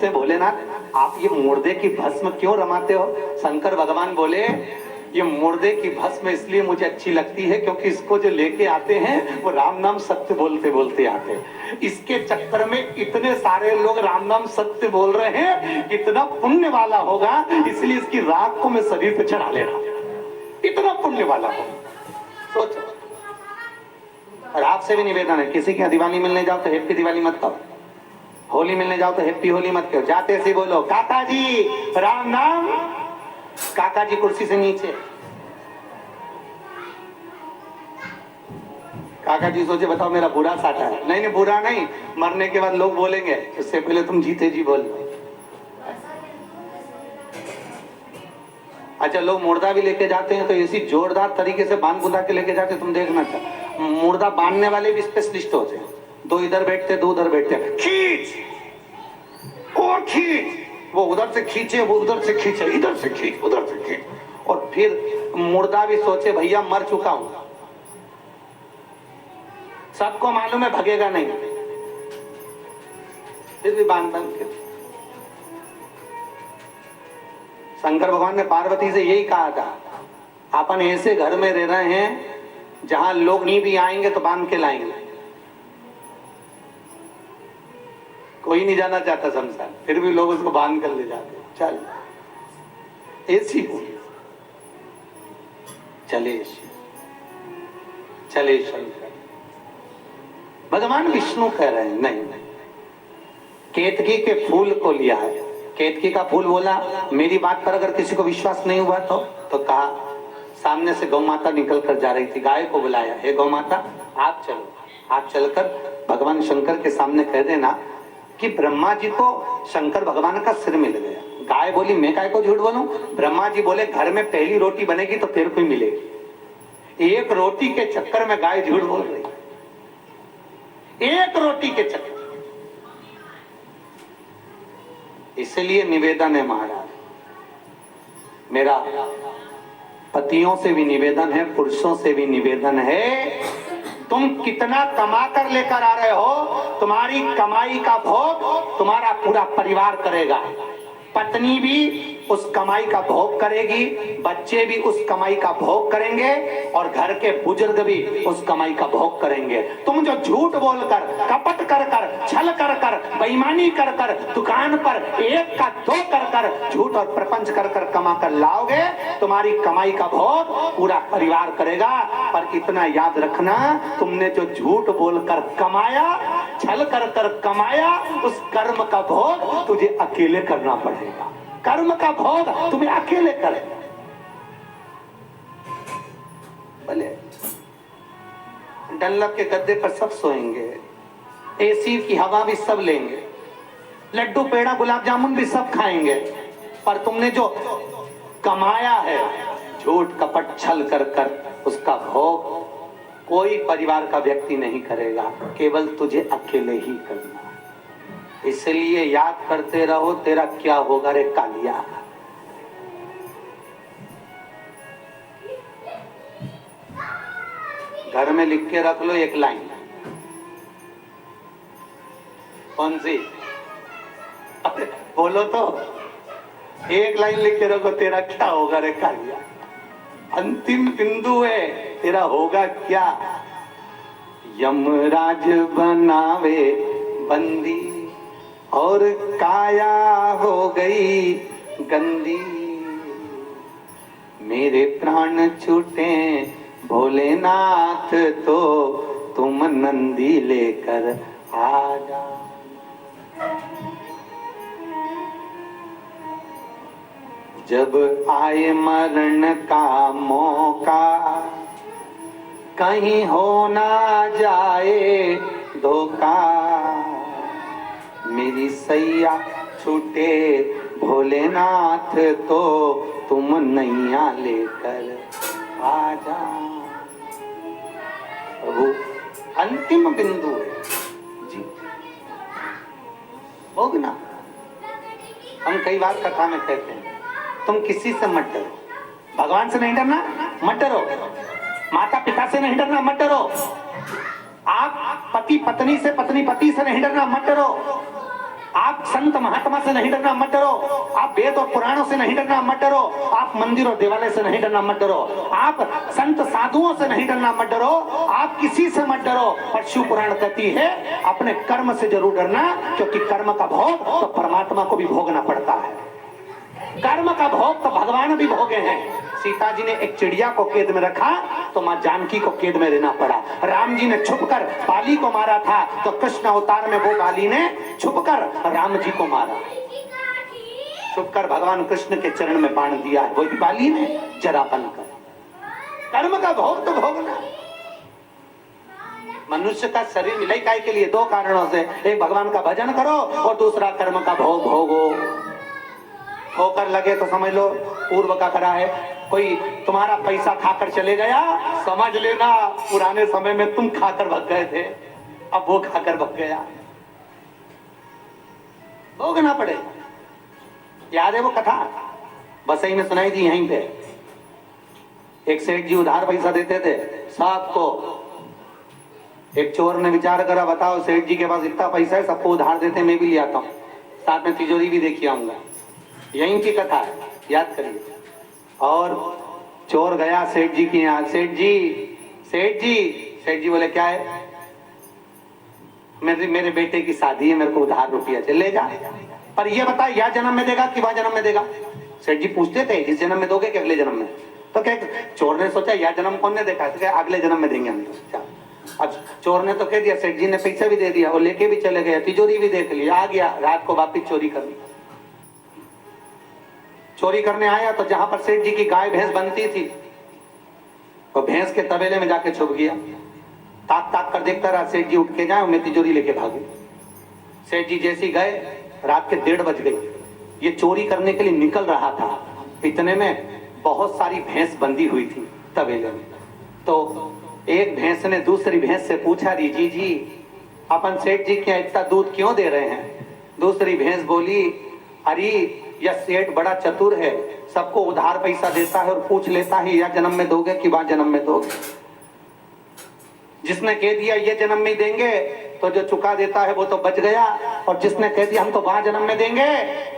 पूछते हैं भोलेनाथ आप ये मुर्दे की भस्म क्यों रमाते हो? शंकर भगवान बोले ये मुर्दे की भस्म इसलिए मुझे अच्छी लगती है क्योंकि इसको जो लेके आते हैं वो राम नाम सत्य बोलते बोलते आते हैं। इसके चक्कर में इतने सारे लोग राम नाम सत्य बोल रहे हैं, इतना पुण्य वाला होगा, इसलिए इसकी राख को मैं शरीर पे चढ़ा ले रहा हूं, इतना पुण्य वाला होगा। सोचो। और आपसे भी निवेदन है, किसी के दिवाली मिलने जाओ तो हैप्पी दिवाली मत कहो, होली मिलने जाओ तो हैप्पी होली मत कहो, जाते ऐसे बोलो काका जी राम नाम। काका जी कुर्सी से नीचे। काका जी सोचे बताओ मेरा बुरा साटा है, नहीं नहीं बुरा नहीं, मरने के बाद लोग बोलेंगे, इससे पहले तुम जीते जी बोल। अच्छा लोग मुर्दा भी लेके जाते हैं तो इसी जोरदार तरीके से बांध बुंदा के लेके जाते, तुम देखना था मुर्दा बांधने वाले भी स्पेशलिस्ट होते हैं, दो इधर बैठते दो उधर बैठते, खींच और खींच, वो उधर से खींचे वो उधर से खींचे, इधर से खींच उधर से खींच, और फिर मुर्दा भी सोचे भैया मर चुका हूं, सबको मालूम है भगेगा नहीं, फिर भी बांध के। शंकर भगवान ने पार्वती से यही कहा था अपन ऐसे घर में रह रहे हैं जहां लोग नहीं भी आएंगे तो बांध के लाएंगे, कोई नहीं जाना चाहता शमशान, फिर भी लोग उसको बांध कर ले जाते। चल ऐसी हो चले चले शंकर। भगवान विष्णु कह रहे हैं नहीं नहीं, केतकी के फूल को लिया है, केतकी का फूल बोला मेरी बात पर अगर किसी को विश्वास नहीं हुआ तो कहा, सामने से गौ माता निकल कर जा रही थी, गाय को बुलाया, हे गौ माता आप चलो, आप चलकर भगवान शंकर के सामने कह देना कि ब्रह्मा जी को शंकर भगवान का सिर मिल गया। गाय बोली मैं काय को झूठ बोलूं? ब्रह्मा जी बोले घर में पहली रोटी बनेगी तो तेरे को ही मिलेगी। एक रोटी के चक्कर में गाय झूठ बोल रही, एक रोटी के चक्कर। इसलिए निवेदन है महाराज, मेरा पतियों से भी निवेदन है, पुरुषों से भी निवेदन है, तुम कितना कमा कर लेकर आ रहे हो, तुम्हारी कमाई का भोग तुम्हारा पूरा परिवार करेगा। पत्नी भी उस कमाई का भोग करेगी, बच्चे भी उस कमाई का भोग करेंगे, और घर के बुजुर्ग भी उस कमाई का भोग करेंगे। तुम जो झूठ बोलकर, कपट कर कर, छल कर कर, बेईमानी कर कर, दुकान पर एक का दो कर कर, झूठ और प्रपंच कर कर कमा कर लाओगे, तुम्हारी कमाई का भोग पूरा परिवार करेगा। पर इतना याद रखना, तुमने जो झूठ बोलकर कमाया, छल कर कर कमाया, उस कर्म का भोग तुझे अकेले करना पड़ेगा। कर्म का भोग तुम्हें अकेले करे। भले डल्लब के गद्दे पर सब सोएंगे, एसी की हवा भी सब लेंगे, लड्डू पेड़ा गुलाब जामुन भी सब खाएंगे, पर तुमने जो कमाया है झूठ कपट छल कर कर, उसका भोग कोई परिवार का व्यक्ति नहीं करेगा, केवल तुझे अकेले ही करना। इसलिए याद करते रहो तेरा क्या होगा रे कालिया। घर में लिख के रख लो एक लाइन, कौन सी? बोलो तो, एक लाइन लिख के रखो, तेरा क्या होगा रे कालिया। अंतिम बिंदु है, तेरा होगा क्या? यमराज बनावे बंदी और काया हो गई गंदी, मेरे प्राण छूटे भोलेनाथ तो तुम नंदी लेकर आ जा। जब आए मरण का मौका, कहीं हो ना जाए धोखा, मेरी सैया छूटे भोलेनाथ तो तुम नैया लेकर आ जा। प्रभु अंतिम बिंदु है जी, भोगना। हम कई बार कथा में कहते हैं तुम किसी से मत डरो, भगवान से नहीं डरना, मत डरो, माता पिता से नहीं डरना, मत डरो, आप पति पत्नी से, पत्नी पति से नहीं डरना, मत डरो, आप संत महात्मा से नहीं डरना, मत डरो। आप वेद और पुराणों से नहीं डरना, मत डरो। आप मंदिर और देवालय से नहीं डरना, मत डरो। आप संत साधुओं से नहीं डरना, मत डरो। आप किसी से मत डरो। पर शिव पुराण कहती है अपने कर्म से जरूर डरना, क्योंकि कर्म का भोग तो परमात्मा को भी भोगना पड़ता है। कर्म का भोग तो भगवान भी भोगे हैं। सीता जी ने एक चिड़िया को कैद में रखा तो मां जानकी को कैद में रहना पड़ा। राम जी ने छुपकर बाली को मारा था तो कृष्ण अवतार में वो बाली ने छुपकर राम जी को मारा। छुपकर भगवान कृष्ण के चरण में बाण दिया है, वही बाली ने जरा बनकर। कर्म का भोग तो भोगना। मनुष्य का शरीर मिला ही काय के लिए? दो कारणों से, एक भगवान का भजन करो और दूसरा कर्म का भोग भोगो। होकर लगे तो समझ लो पूर्व का करा है। कोई तुम्हारा पैसा खाकर चले गया, समझ लेना पुराने समय में तुम खाकर भग गए थे, अब वो खाकर भग गया। भोगना पड़ेगा। याद है वो कथा बसई में सुनाई थी यहीं पे। एक सेठ जी उधार पैसा देते थे सबको। एक चोर ने विचार करा, बताओ सेठ जी के पास इतना पैसा है, सबको उधार देते, मैं भी ले आता हूँ, साथ में तिजोरी भी देखी आऊंगा। यहीं की कथा है, याद करिए। और चोर गया सेठ जी के यहाँ। सेठ जी, सेठ जी, सेठ जी बोले क्या है? मेरे बेटे की शादी है, मेरे को उधार रुपया चले जा, पर ये बता यह जन्म में देगा कि वह जन्म में देगा? सेठ जी पूछते थे इस जन्म में दोगे कि अगले जन्म में? तो क्या चोर ने सोचा यह जन्म कौन ने देखा, तो अगले जन्म में देंगे हम। तो अब चोर ने तो कह दिया, सेठ जी ने पैसा भी दे दिया, वो लेके भी चले गए, तिजोरी भी देख लिया, आ गया रात को वापिस चोरी करनी। चोरी करने आया तो जहां पर सेठ जी की गाय भैंस बनती थी तो भैंस के तबेले में जाके छुप गया। ताक ताक कर देखता रहा, सेठ जी उठ के जाए, मैं तिजोरी लेके भागू। सेठ जी जैसे गए, रात के 1:30 बज गए। ये चोरी करने के लिए निकल रहा था, इतने में बहुत सारी भैंस बंधी हुई थी तबेले में। तो एक भैंस ने दूसरी भैंस से पूछा, जी अपन सेठ जी क्या इतना दूध क्यों दे रहे हैं? दूसरी भैंस बोली, अरे यह सेठ बड़ा चतुर है, सबको उधार पैसा देता है और पूछ लेता है या जन्म में दोगे कि वह जन्म में दोगे। जिसने कह दिया ये जन्म में देंगे तो जो चुका देता है वो तो बच गया, और जिसने कह दिया हम तो वहां जन्म में देंगे,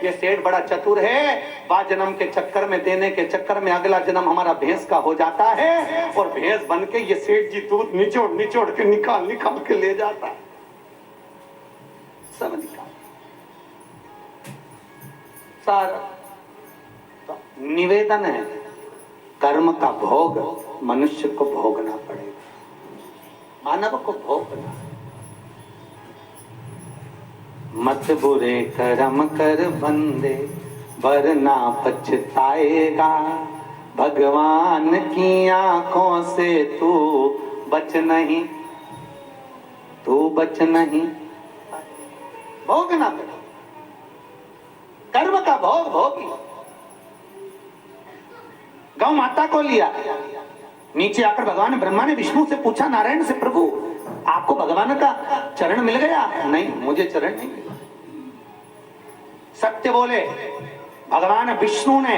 ये सेठ बड़ा चतुर है, वहां जन्म के चक्कर में देने के चक्कर में अगला जन्म हमारा भैंस का हो जाता है और भैंस बन के ये सेठ जी दूध निचोड़ के निकाल के ले जाता। सब निकाल सारा। तो निवेदन है, कर्म का भोग मनुष्य को भोगना पड़ेगा, मानव को भोगना। मत बुरे कर्म कर बंदे वरना पछताएगा, भगवान की आंखों से तू बच नहीं भोगना पड़ेगा। कर्म का भोग भोगी। गौ माता को लिया, नीचे आकर भगवान ब्रह्मा ने विष्णु से पूछा, नारायण से, प्रभु आपको भगवान का चरण मिल गया? नहीं, मुझे चरण नहीं मिला। सत्य बोले। भगवान विष्णु ने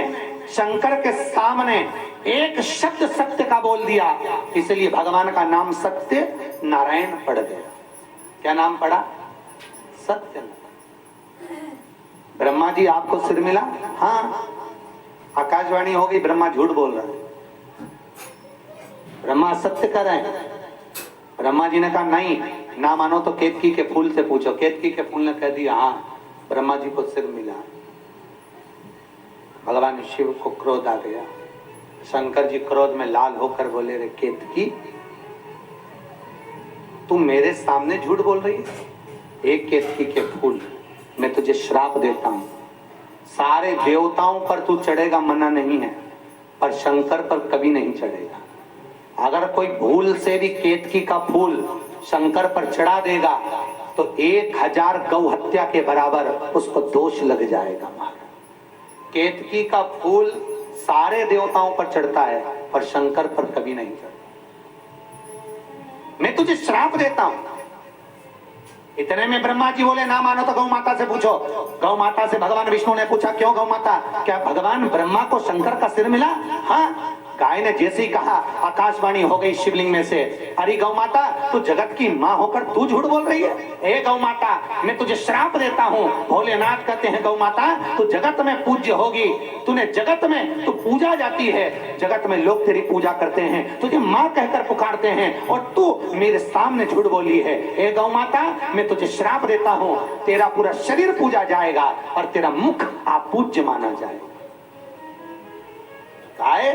शंकर के सामने एक शब्द सत्य का बोल दिया, इसलिए भगवान का नाम सत्य नारायण पड़ गया। क्या नाम पड़ा? सत्य। ब्रह्मा जी आपको सिर मिला? हाँ। आकाशवाणी हो गई, ब्रह्मा झूठ बोल रहा है, ब्रह्मा सत्य कर रहे हैं। ब्रह्मा जी ने कहा नहीं, ना मानो तो केतकी के फूल से पूछो। केतकी के फूल ने कह दिया हाँ, ब्रह्मा जी को सिर मिला। भगवान शिव को क्रोध आ गया। शंकर जी क्रोध में लाल होकर बोले, रे केतकी तू मेरे सामने झूठ बोल रही है? एक केतकी के फूल, मैं तुझे श्राप देता हूं, सारे देवताओं पर तू चढ़ेगा मना नहीं है, पर शंकर पर कभी नहीं चढ़ेगा। अगर कोई भूल से भी केतकी का फूल शंकर पर चढ़ा देगा तो 1000 गौ हत्या के बराबर उसको दोष लग जाएगा। केतकी का फूल सारे देवताओं पर चढ़ता है पर शंकर पर कभी नहीं चढ़ता। मैं तुझे श्राप देता हूं। इतने में ब्रह्मा जी बोले, ना मानो तो गौ माता से पूछो। गौ माता से भगवान विष्णु ने पूछा, क्यों गौ माता, क्या भगवान ब्रह्मा को शंकर का सिर मिला? हाँ। गाय ने जैसे ही कहा आकाशवाणी हो गई शिवलिंग में से, अरे गौ माता तू जगत की माँ होकर तू झूठ बोल रही है। हे गौ माता मैं तुझे श्राप देता हूँ। भोलेनाथ कहते हैं गौ माता तू जगत में पूज्य होगी, तूने जगत में तू पूजा जाती है, जगत में लोग तेरी पूजा करते हैं, तुझे माँ कहकर पुकारते हैं और तू मेरे सामने झूठ बोली है। हे गौ माता मैं तुझे श्राप देता हूँ, तेरा पूरा शरीर पूजा जाएगा और तेरा मुख अपूज्य माना जाएगा। गाय